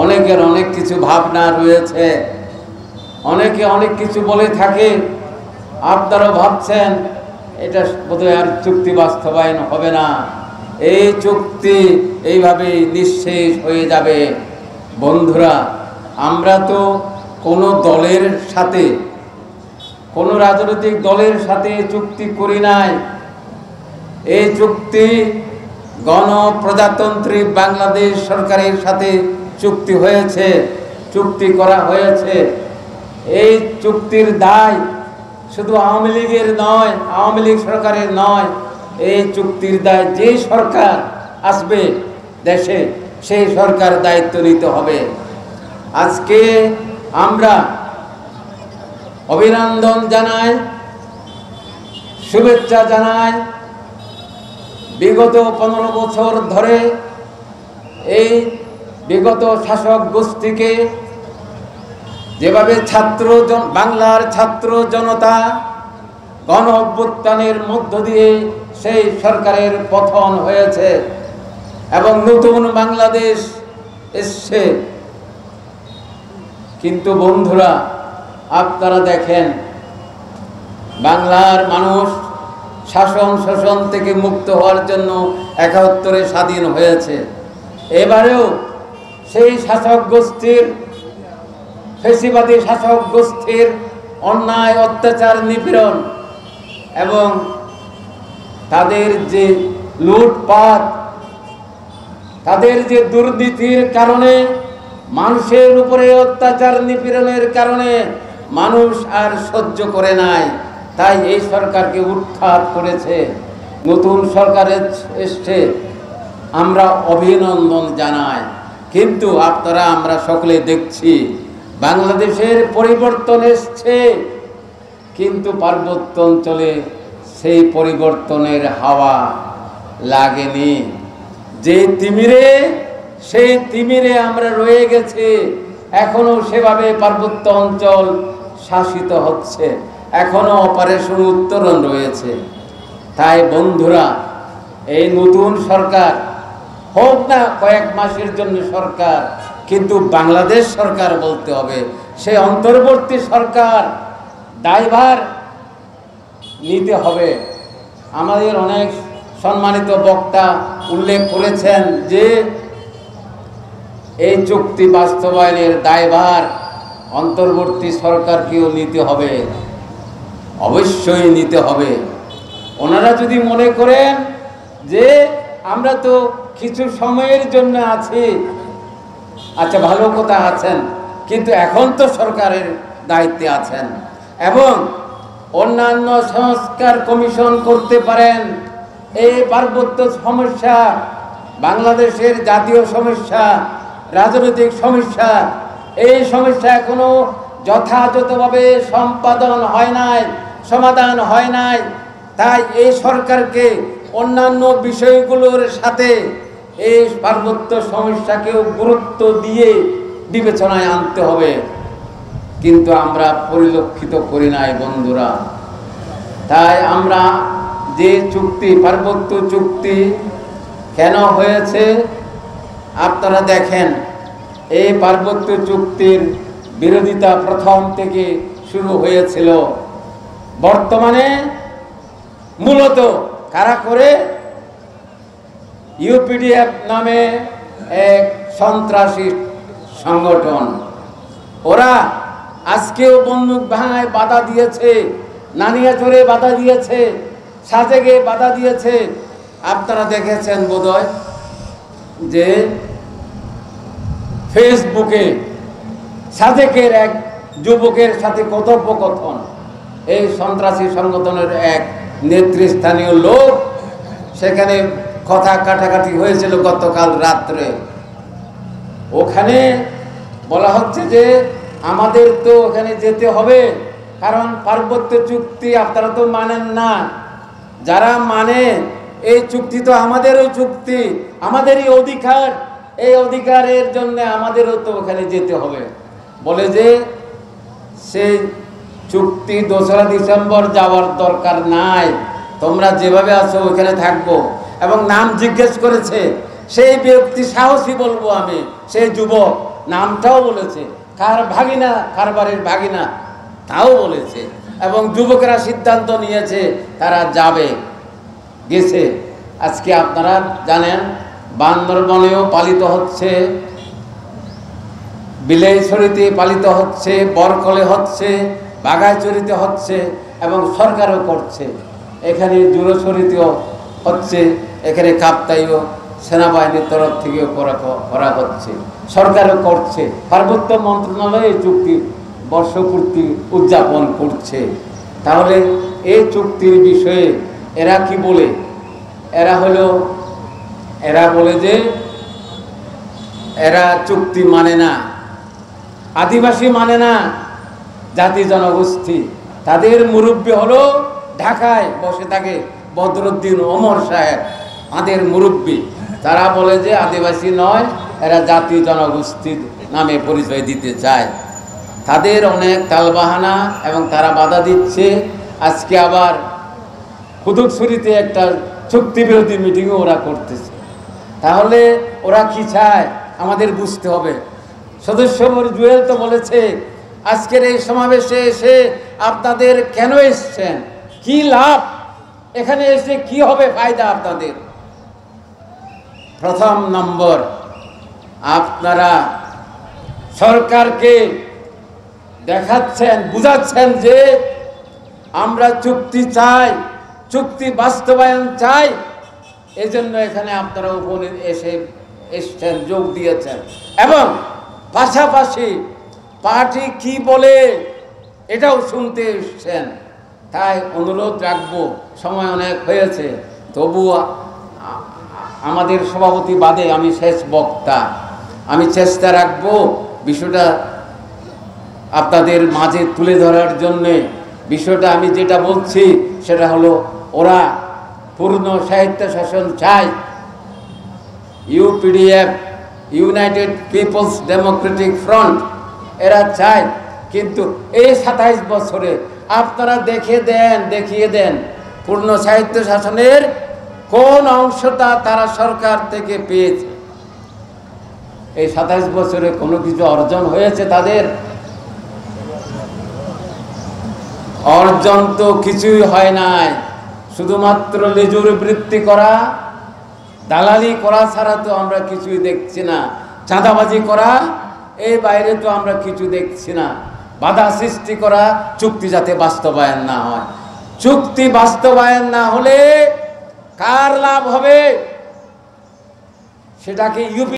অনেকের অনেক কিছু ভাবনা রয়েছে, অনেকে অনেক কিছু বলে থাকে। আপনারাও ভাবছেন এটা বোধহয় আর চুক্তি বাস্তবায়ন হবে না, এই চুক্তি এইভাবেই নিঃশেষ হয়ে যাবে। বন্ধুরা, আমরা তো কোনো দলের সাথে, কোনো রাজনৈতিক দলের সাথে চুক্তি করি নাই। এই চুক্তি গণপ্রজাতন্ত্রী বাংলাদেশ সরকারের সাথে চুক্তি হয়েছে, চুক্তি করা হয়েছে। এই চুক্তির দায় শুধু আওয়ামী লীগের নয়, আওয়ামী লীগ সরকারের নয়, এই চুক্তির দায় যে সরকার আসবে দেশে সেই সরকার দায়িত্ব নিতে হবে। আজকে আমরা অভিনন্দন জানাই, শুভেচ্ছা জানাই। বিগত 15 বছর ধরে এই বিগত শাসক গোষ্ঠীকে যেভাবে বাংলার ছাত্র জনতা গণ অভ্যুত্থানের মধ্য দিয়ে সেই সরকারের পতন হয়েছে এবং নতুন বাংলাদেশ এসছে। কিন্তু বন্ধুরা, আপনারা দেখেন, বাংলার মানুষ শাসন শোষণ থেকে মুক্ত হওয়ার জন্য ৭১ স্বাধীন হয়েছে। এবারেও সেই শাসক গোষ্ঠীর, ফ্যাসিবাদী শাসক গোষ্ঠীর অন্যায় অত্যাচার নিপীড়ন এবং তাদের যে লুটপাট, তাদের যে দুর্নীতির কারণে, মানুষের উপরে অত্যাচার নিপীড়নের কারণে মানুষ আর সহ্য করে নাই। তাই এই সরকারকে উৎখাত করেছে, নতুন সরকার এসছে, আমরা অভিনন্দন জানাই। কিন্তু আমরা সকলে দেখছি বাংলাদেশের পরিবর্তন এসছে, কিন্তু পার্বত্য অঞ্চলে সেই পরিবর্তনের হাওয়া লাগেনি। যে তিমিরে, সেই তিমিরে আমরা রয়ে গেছি। এখনো সেভাবে পার্বত্য অঞ্চল শাসিত হচ্ছে, এখনো অপারেশন উত্তরণ রয়েছে। তাই বন্ধুরা, এই নতুন সরকার হোক না কয়েক মাসের জন্য সরকার, কিন্তু বাংলাদেশ সরকার বলতে হবে। সেই অন্তর্বর্তী সরকার দায়ভার নিতে হবে। আমাদের অনেক সম্মানিত বক্তা উল্লেখ করেছেন যে এই চুক্তি বাস্তবায়নের দায়ভার অন্তর্বর্তী সরকারকেও নিতে হবে, অবশ্যই নিতে হবে। ওনারা যদি মনে করেন যে আমরা তো কিছু সময়ের জন্য আছি, আচ্ছা ভালো কথা আছেন, কিন্তু এখন তো সরকারের দায়িত্বে আছেন এবং অন্যান্য সংস্কার কমিশন করতে পারেন। এই পার্বত্য সমস্যা বাংলাদেশের জাতীয় সমস্যা, রাজনৈতিক সমস্যা, এই সমস্যা এখনো যথাযথভাবে সম্পাদন হয় নাই, সমাধান হয় নাই। তাই এই সরকারকে অন্যান্য বিষয়গুলোর সাথে এই পার্বত্য সমস্যাকেও গুরুত্ব দিয়ে বিবেচনায় আনতে হবে। কিন্তু আমরা পরিলক্ষিত করি নাই বন্ধুরা। তাই আমরা যে চুক্তি, পার্বত্য চুক্তি কেন হয়েছে আপনারা দেখেন, এই পার্বত্য চুক্তির বিরোধিতা প্রথম থেকে শুরু হয়েছিল। বর্তমানে মূলত কারা করে? ইউপিডিএফ নামে এক সন্ত্রাসী সংগঠন। ওরা আজকেও বন্দুক ভাঙায় বাধা দিয়েছে, নানিয়াচরে বাধা দিয়েছে, সাজেকে বাধা দিয়েছে। আপনারা দেখেছেন বোধহয় যে ফেসবুকে সাজেকের এক যুবকের সাথে কথোপকথন, এই সন্ত্রাসী সংগঠনের এক নেতৃস্থানীয় লোক, সেখানে কথা কাটাকাটি হয়েছিল গতকাল রাত্রে। ওখানে বলা হচ্ছে যে আমাদের তো ওখানে যেতে হবে, কারণ পার্বত্য চুক্তি আপনারা তো মানেন না। যারা মানে এই চুক্তি তো আমাদেরও চুক্তি, আমাদেরই অধিকার, এই অধিকারের জন্য আমাদেরও তো ওখানে যেতে হবে। বলে যে সেই চুক্তি 2রা ডিসেম্বর যাওয়ার দরকার নাই, তোমরা যেভাবে আছো ওখানে থাকবো। এবং নাম জিজ্ঞেস করেছে সেই ব্যক্তি, সাহসী বলবো আমি, সেই যুবক নামটাও বলেছে, কার ভাগিনা, কার বাড়ির ভাগিনা তাও বলেছে, এবং যুবকেরা সিদ্ধান্ত নিয়েছে তারা যাবে, গেছে। আজকে আপনারা জানেন বান্দরবনেও পালিত হচ্ছে, বিলাইছড়িতে পালিত হচ্ছে, বরকলে হচ্ছে, বাঘাইছড়িতে হচ্ছে, এবং সরকারও করছে। এখানে জুরোছড়িতেও হচ্ছে, এখানে কাপ্তাইও সেনাবাহিনীর তরফ থেকেও করা হচ্ছে, সরকারও করছে। পার্বত্য মন্ত্রণালয় এই চুক্তি বর্ষপূর্তি উদযাপন করছে। তাহলে এই চুক্তির বিষয়ে এরা কি বলে? এরা বলে যে এরা চুক্তি মানে না, আদিবাসী মানে না, জাতি জনগোষ্ঠী। তাদের মুরব্বী হলো ঢাকায় বসে থাকে বদরুদ্দিন ওমর সাহেব, তাদের মুরব্বী। তারা বলে যে আদিবাসী নয়, এরা জাতি জনগোষ্ঠীর নামে পরিচয় দিতে চায়। তাদের অনেক তালবাহানা এবং তারা বাধা দিচ্ছে। আজকে আবার ফুদুকছড়িতে একটা চুক্তি বিরোধী মিটিংও ওরা করতেছে। তাহলে ওরা কি চায় আমাদের বুঝতে হবে। সদস্য জুয়েল তো বলেছে আজকের এই সমাবেশে এসে আপনাদের কেন এসছেন, কি লাভ, এখানে এসে কি হবে ফায়দা আপনাদের? প্রথম নম্বর, আপনারা সরকারকে দেখাচ্ছেন, বুঝাচ্ছেন যে আমরা চুক্তি চাই, চুক্তি বাস্তবায়ন চাই, এজন্য এখানে আপনারা উপস্থিত এসেছেন, যোগ দিয়েছেন। এবং পাশাপাশি পার্টি কি বলে এটাও শুনতে এসছেন। তাই অনুরোধ রাখবো, সময় অনেক হয়েছে, তবুও আমাদের সভাপতি বাদে আমি শেষ বক্তা, আমি চেষ্টা রাখবো বিষয়টা আপনাদের মাঝে তুলে ধরার জন্যে। বিষয়টা আমি যেটা বলছি সেটা হলো, ওরা পূর্ণ সাহিত্য শাসন চায়, UPDF, United People's Democratic Front, এরা চায়। কিন্তু এই 27 বছরে আপনারা দেখিয়ে দেন পূর্ণ সাহিত্য শাসনের কোন অংশটা তারা সরকার থেকে পেয়েছে। এই 27 বছরে কোনো কিছু অর্জন হয়েছে তাদের? অর্জন তো কিছুই হয় নাই, শুধুমাত্র লেজুর বৃত্তি করা, দালালি করা ছাড়া তো আমরা কিছুই দেখছি না। চাঁদাবাজি করা, এই বাইরে তো আমরা কিছু দেখছি না। বাধা সৃষ্টি করা, চুক্তি যাতে বাস্তবায়ন না হয়। চুক্তি বাস্তবায়ন না হলে কার লাভ হবে সেটাকে ইউপি